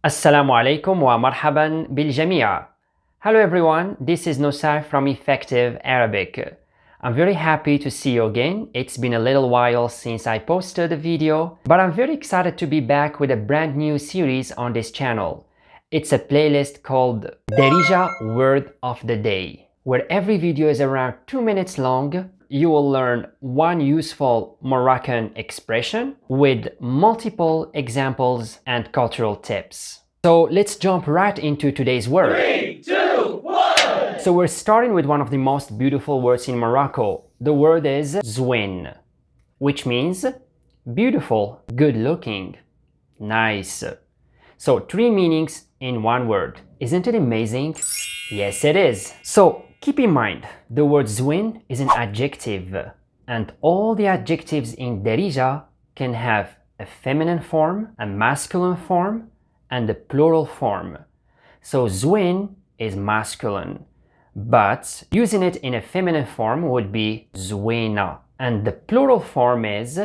Assalamu alaikum wa marhaban bil jamia. Hello everyone, this is Nosai from Effective Arabic. I'm very happy to see you again. It's been a little while since I posted a video, but I'm very excited to be back with a brand new series on this channel. It's a playlist called Darija Word of the Day, where every video is around 2 minutes long. You will learn one useful Moroccan expression with multiple examples and cultural tips. So let's jump right into today's word. 3, 2, 1! So we're starting with one of the most beautiful words in Morocco. The word is Zwin, which means beautiful, good looking, nice. So 3 meanings in one word. Isn't it amazing? Yes, it is. So keep in mind, the word Zwin is an adjective, and all the adjectives in Darija can have a feminine form, a masculine form, and a plural form. So Zwin is masculine, but using it in a feminine form would be Zwina, and the plural form is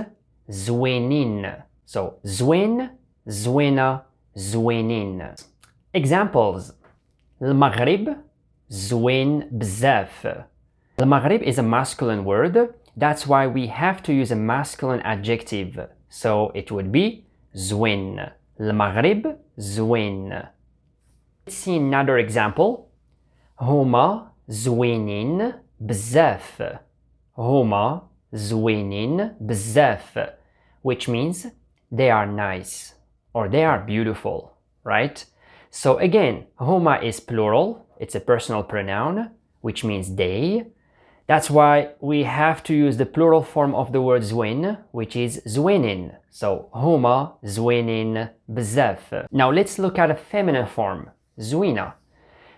Zwinin. So Zwin, Zwina, Zwinin. Examples: المغرب زوين بزاف. المغرب is a masculine word. That's why we have to use a masculine adjective. So it would be زوين. المغرب زوين. Let's see another example. هما زوينين بزاف. هما زوينين بزاف, which means they are nice or they are beautiful, right? So again, huma is plural. It's a personal pronoun, which means they. That's why we have to use the plural form of the word zwin, which is zwinin. So huma zwinin bzaf. Now let's look at a feminine form, zwina.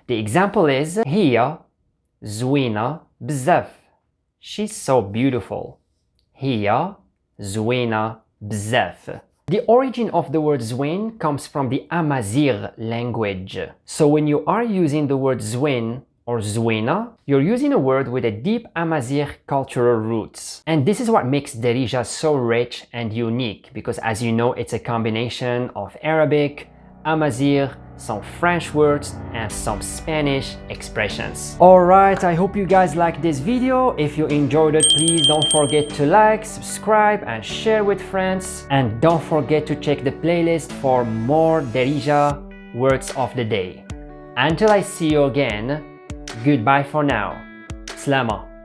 The example is hiya zwina bzaf. She's so beautiful. Hiya zwina bzaf. The origin of the word Zwin comes from the Amazigh language. So when you are using the word Zwin or Zwina, you're using a word with a deep Amazigh cultural roots. And this is what makes Darija so rich and unique, because as you know, it's a combination of Arabic, Amazigh, some French words, and some Spanish expressions. Alright, I hope you guys liked this video. If you enjoyed it, please don't forget to like, subscribe, and share with friends. And don't forget to check the playlist for more Darija words of the day. Until I see you again, goodbye for now. Slama.